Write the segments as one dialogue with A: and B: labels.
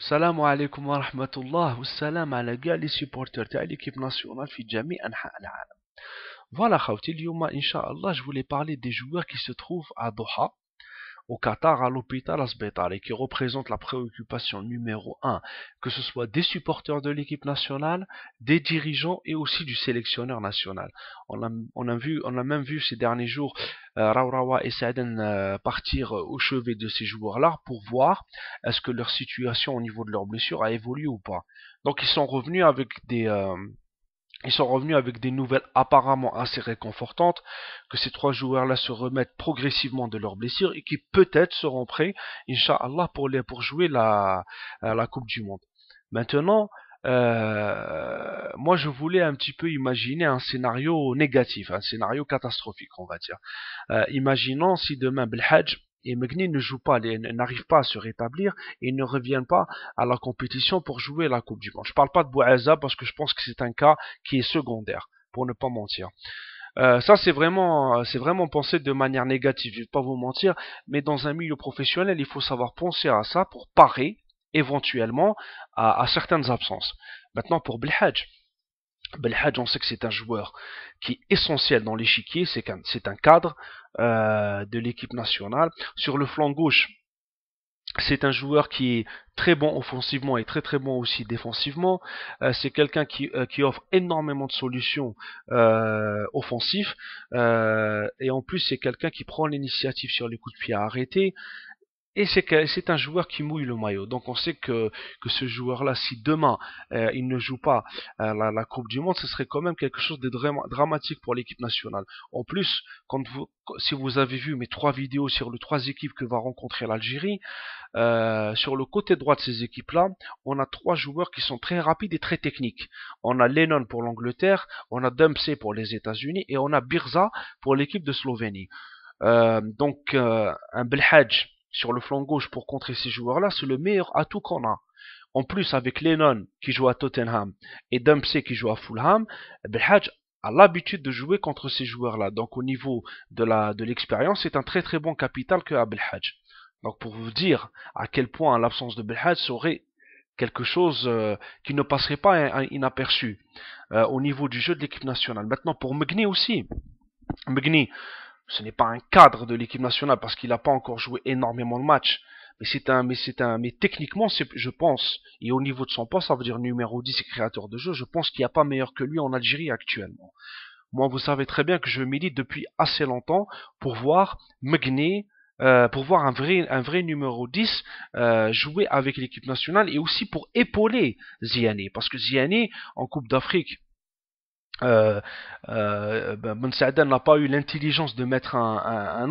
A: السلام عليكم ورحمة الله والسلام على كاع لي سيبورتر تاع ليكيب ناسيونال في جميع أنحاء العالم. Voilà خوتي اليوم إن شاء الله je voulais parler des joueurs qui se trouvent à Doha au Qatar à l'hôpital Asbetar et qui représentent la préoccupation numéro un, que ce soit des supporters de l'équipe nationale, des dirigeants et aussi du sélectionneur national. On a même vu ces derniers jours Raurawa et Saaden partir au chevet de ces joueurs-là pour voir est-ce que leur situation au niveau de leurs blessures a évolué ou pas. Donc ils sont revenus avec des nouvelles apparemment assez réconfortantes, que ces trois joueurs-là se remettent progressivement de leurs blessures et qui peut-être seront prêts, Inch'Allah, pour jouer la Coupe du Monde. Maintenant, moi je voulais un petit peu imaginer un scénario négatif, un scénario catastrophique, on va dire. Imaginons si demain Belhadj et Megni ne jouent pas, n'arrivent pas à se rétablir et ne reviennent pas à la compétition pour jouer la Coupe du Monde. Je parle pas de Bouaza parce que je pense que c'est un cas qui est secondaire, pour ne pas mentir. Ça c'est vraiment pensé de manière négative, je vais pas vous mentir, mais dans un milieu professionnel, il faut savoir penser à ça pour parer éventuellement à certaines absences. Maintenant pour Belhadj, on sait que c'est un joueur qui est essentiel dans l'échiquier, c'est un cadre de l'équipe nationale. Sur le flanc gauche, c'est un joueur qui est très bon offensivement et très très bon aussi défensivement. C'est quelqu'un qui offre énormément de solutions offensives. Et en plus, c'est quelqu'un qui prend l'initiative sur les coups de pied arrêtés. Et c'est un joueur qui mouille le maillot. Donc on sait que ce joueur-là, si demain il ne joue pas la Coupe du Monde, ce serait quand même quelque chose de dramatique pour l'équipe nationale. En plus, si vous avez vu mes trois vidéos sur les trois équipes que va rencontrer l'Algérie, sur le côté droit de ces équipes-là, on a trois joueurs qui sont très rapides et très techniques. On a Lennon pour l'Angleterre, on a Dempsey pour les États-Unis et on a Birza pour l'équipe de Slovénie. Un Belhadj sur le flanc gauche pour contrer ces joueurs-là, c'est le meilleur atout qu'on a. En plus, avec Lennon qui joue à Tottenham et Dempsey qui joue à Fulham, Belhadj a l'habitude de jouer contre ces joueurs-là. Donc au niveau de l'expérience, c'est un très très bon capital que a Belhadj. Donc pour vous dire à quel point l'absence de Belhadj serait quelque chose qui ne passerait pas inaperçu au niveau du jeu de l'équipe nationale. Maintenant pour Megni aussi, Megni, ce n'est pas un cadre de l'équipe nationale parce qu'il n'a pas encore joué énormément de matchs. Mais techniquement, je pense, et au niveau de son poste, ça veut dire numéro 10 et créateur de jeu, je pense qu'il n'y a pas meilleur que lui en Algérie actuellement. Moi, vous savez très bien que je milite depuis assez longtemps pour voir Megni, pour voir un vrai numéro 10 jouer avec l'équipe nationale et aussi pour épauler Ziani. Parce que Ziani, en Coupe d'Afrique, Ben Saada n'a pas eu l'intelligence de mettre un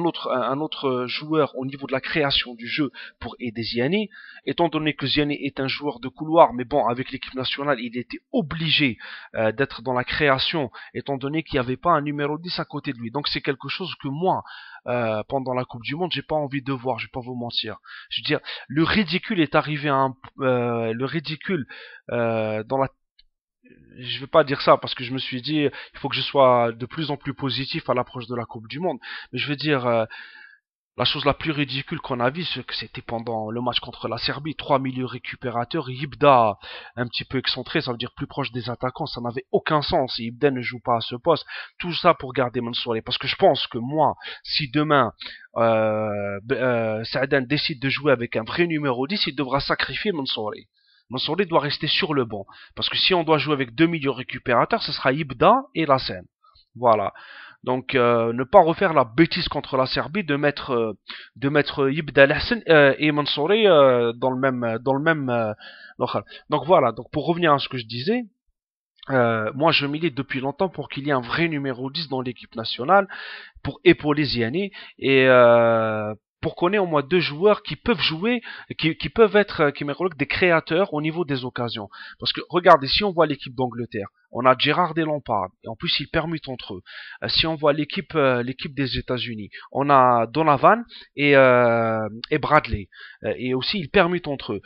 A: autre joueur au niveau de la création du jeu pour aider Ziani, étant donné que Ziani est un joueur de couloir, mais bon, avec l'équipe nationale, il était obligé d'être dans la création, étant donné qu'il n'y avait pas un numéro 10 à côté de lui. Donc c'est quelque chose que moi, pendant la Coupe du Monde, j'ai pas envie de voir, je vais pas vous mentir. Je veux dire, le ridicule est arrivé à le ridicule dans la je vais pas dire ça parce que je me suis dit il faut que je sois de plus en plus positif à l'approche de la Coupe du Monde, mais je veux dire la chose la plus ridicule qu'on a vue, c'est que c'était pendant le match contre la Serbie, trois milieux récupérateurs, Ibda un petit peu excentré, ça veut dire plus proche des attaquants, ça n'avait aucun sens, et Ibda ne joue pas à ce poste, tout ça pour garder Mansouri, parce que je pense que moi, si demain Saadan décide de jouer avec un vrai numéro 10, il devra sacrifier Mansouri. Mansouri doit rester sur le banc. Parce que si on doit jouer avec deux milieux récupérateurs, ce sera Ibda et Lassen. Voilà. Donc ne pas refaire la bêtise contre la Serbie de mettre Ibda Lassen et Mansouri dans le même local. Donc voilà. Donc pour revenir à ce que je disais, moi je milite depuis longtemps pour qu'il y ait un vrai numéro 10 dans l'équipe nationale pour épauler Ziani et pour qu'on ait au moins deux joueurs qui peuvent jouer, qui peuvent être des créateurs au niveau des occasions. Parce que regardez, si on voit l'équipe d'Angleterre, on a Gerrard et Lampard, et en plus ils permutent entre eux. Si on voit l'équipe des États-Unis, on a Donovan et Bradley, et aussi ils permutent entre eux.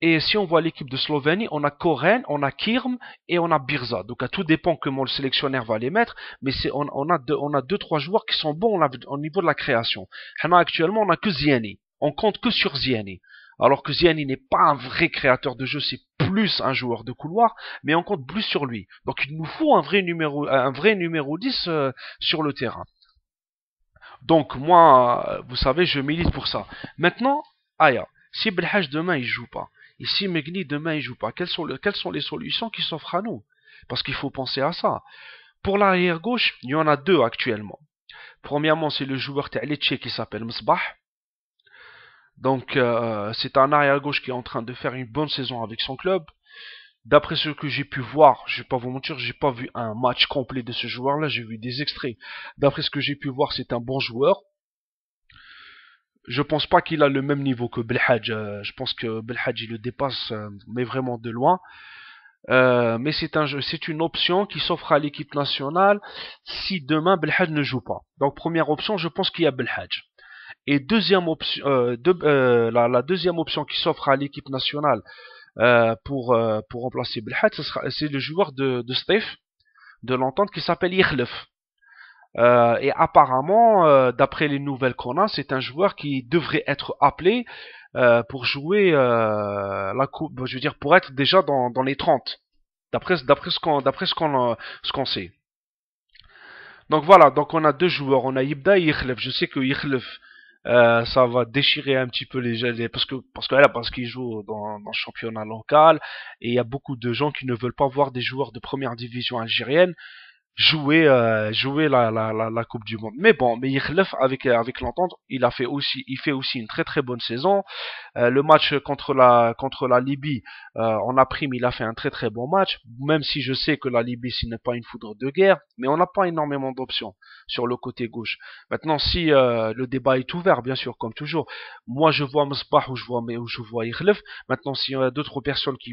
A: Et si on voit l'équipe de Slovénie, on a Koren, on a Kirm et on a Birza. Donc tout dépend comment le sélectionneur va les mettre, mais on a deux trois joueurs qui sont bons au niveau de la création. Actuellement, on a que Ziani. On compte que sur Ziani. Alors que Ziani n'est pas un vrai créateur de jeu, c'est plus un joueur de couloir, mais on compte plus sur lui. Donc il nous faut un vrai numéro 10 sur le terrain. Donc moi, vous savez, je milite pour ça. Maintenant, Aya, si Belhaj demain il joue pas, et si Megni demain il joue pas, quelles sont les solutions qui s'offrent à nous? Parce qu'il faut penser à ça. Pour l'arrière gauche, il y en a deux actuellement. Premièrement, c'est le joueur Taletche qui s'appelle Msbah. Donc c'est un arrière gauche qui est en train de faire une bonne saison avec son club. D'après ce que j'ai pu voir, je vais pas vous mentir, j'ai pas vu un match complet de ce joueur-là, j'ai vu des extraits. D'après ce que j'ai pu voir, c'est un bon joueur. Je pense pas qu'il a le même niveau que Belhadj. Je pense que Belhadj il le dépasse, mais vraiment de loin. Mais c'est une option qui s'offre à l'équipe nationale si demain Belhadj ne joue pas. Donc première option, je pense qu'il y a Belhadj. Et deuxième option, la deuxième option qui s'offre à l'équipe nationale pour remplacer Belhadj, c'est le joueur de Steph, de l'entente qui s'appelle Yekhlef. Et apparemment, d'après les nouvelles qu'on a, c'est un joueur qui devrait être appelé pour jouer la coupe, je veux dire pour être déjà dans les 30. Ce qu'on sait. Donc voilà, donc on a deux joueurs, on a Ibda et Yekhlef. Je sais que Yekhlef ça va déchirer un petit peu parce qu'il joue dans le championnat local et il y a beaucoup de gens qui ne veulent pas voir des joueurs de première division algérienne jouer la Coupe du Monde. Mais bon, mais Yekhlef avec l'entente, il fait aussi une très très bonne saison. Le match contre la Libye, en a pris, mais il a fait un très très bon match. Même si je sais que la Libye, ce n'est pas une foudre de guerre, mais on n'a pas énormément d'options sur le côté gauche. Maintenant, si le débat est ouvert, bien sûr, comme toujours, moi je vois Msbah ou je vois Yekhlef. Maintenant, s'il y a d'autres personnes qui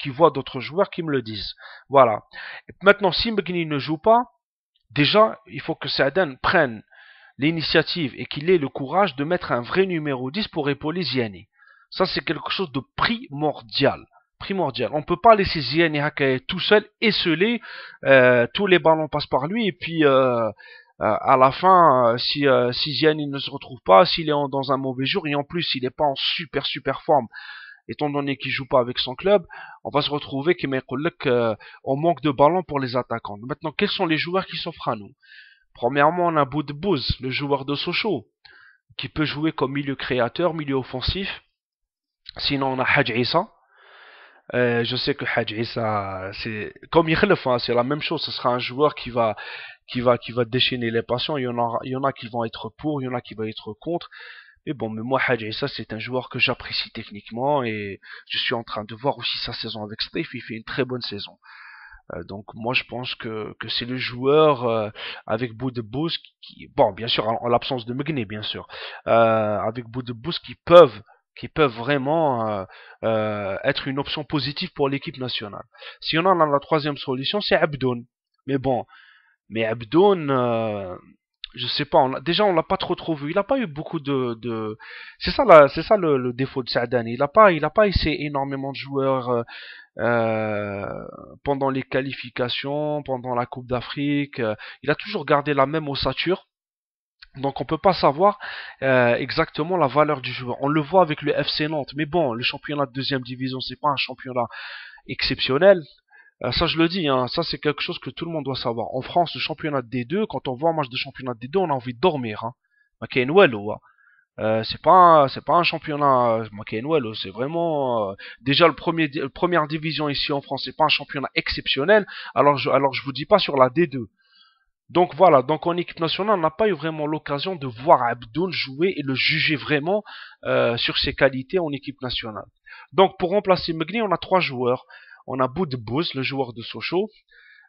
A: voient d'autres joueurs, qui me le disent. Voilà. Et maintenant, si Megni ne joue pas, déjà, il faut que Saadan prenne l'initiative et qu'il ait le courage de mettre un vrai numéro 10 pour épauler Ziani. Ça, c'est quelque chose de primordial. Primordial. On ne peut pas laisser Ziani tout seul, esseler, tous les ballons passent par lui, et puis à la fin, si Ziani ne se retrouve pas, s'il est dans un mauvais jour, et en plus il n'est pas en super forme, étant donné qu'il joue pas avec son club, on va se retrouver on manque de ballons pour les attaquants. Maintenant, quels sont les joueurs qui s'offrent à nous? Premièrement, on a Boudbouz, le joueur de Sochaux, qui peut jouer comme milieu créateur, milieu offensif. Sinon, on a Hadj Issa. Je sais que Hadj Issa, c'est comme Yekhlef, hein, c'est la même chose. Ce sera un joueur qui va déchaîner les passions. Il y en a qui vont être pour, il y en a qui vont être contre. Mais bon, mais moi, Hadj Issa, c'est un joueur que j'apprécie techniquement et je suis en train de voir aussi sa saison avec Steve. Il fait une très bonne saison. Donc moi je pense que c'est le joueur avec Boudebouz bon bien sûr en l'absence de Megné bien sûr, avec Boudebouz qui peuvent vraiment être une option positive pour l'équipe nationale. Si on en a la troisième solution, c'est Abdoun. Mais bon, mais Abdoun, je sais pas, déjà on l'a pas trop vu. Il a pas eu beaucoup de... C'est ça le défaut de Saadani. Il a pas essayé énormément de joueurs pendant les qualifications, pendant la Coupe d'Afrique. Il a toujours gardé la même ossature. Donc on peut pas savoir exactement la valeur du joueur. On le voit avec le FC Nantes, mais bon, le championnat de deuxième division, c'est pas un championnat exceptionnel. Ça je le dis, hein, ça c'est quelque chose que tout le monde doit savoir. En France, le championnat de D2, quand on voit un match de championnat de D2, on a envie de dormir. Hein. C'est pas un championnat Makenwell, c'est vraiment déjà première division ici en France, c'est pas un championnat exceptionnel. Alors je vous dis pas sur la D2. Donc voilà, donc en équipe nationale, on n'a pas eu vraiment l'occasion de voir Abdoul jouer et le juger vraiment sur ses qualités en équipe nationale. Donc pour remplacer Megni, on a trois joueurs. On a Boudebouz, le joueur de Sochaux,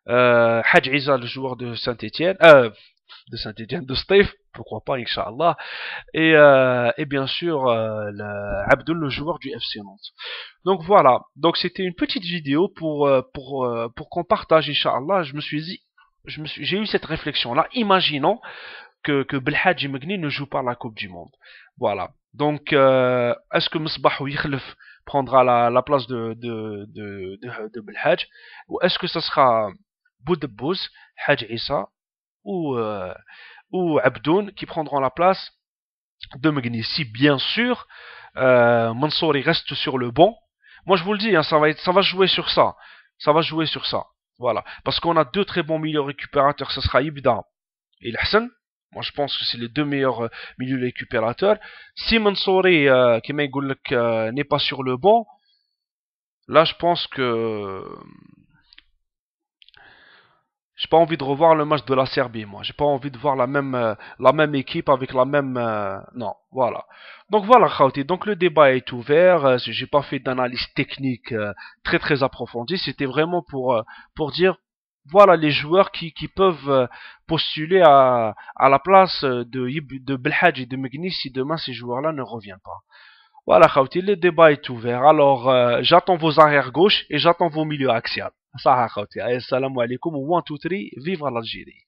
A: Hadj Isa, le joueur de Saint-Etienne, de Steve, pourquoi pas, Inch'Allah, et bien sûr Abdul, le joueur du FC Nantes. Donc voilà, donc c'était une petite vidéo pour qu'on partage, Inch'Allah. J'ai eu cette réflexion là, imaginons que Belhadji Megni ne joue pas la Coupe du Monde. Voilà. Donc, est-ce que Msbah ou Yekhlef prendra la place de Belhadj, ou est-ce que ce sera Boudebouz, Hadj Issa ou, ou Abdoun qui prendront la place de Megni? Si bien sûr, Mansouri reste sur le banc. Moi, je vous le dis, hein, ça va jouer sur ça. Ça va jouer sur ça. Voilà. Parce qu'on a deux très bons milieux récupérateurs. Ce sera Ibda et Hassan. Moi, je pense que c'est les deux meilleurs milieux récupérateurs. Si Mansouri, n'est pas sur le banc, là, je pense que j'ai pas envie de revoir le match de la Serbie, moi. J'ai pas envie de voir la même équipe avec la même. Non, voilà. Donc voilà, Khauti. Donc le débat est ouvert. J'ai pas fait d'analyse technique très très approfondie. C'était vraiment pour dire, voilà les joueurs qui peuvent postuler à la place de Belhadj et de Megni si demain ces joueurs-là ne reviennent pas. Voilà, Khauti. Le débat est ouvert. Alors, j'attends vos arrières gauche et j'attends vos milieux axiales. Ça, Khauti. Assalamu alaikum. 1, 2, 3. Vive l'Algérie.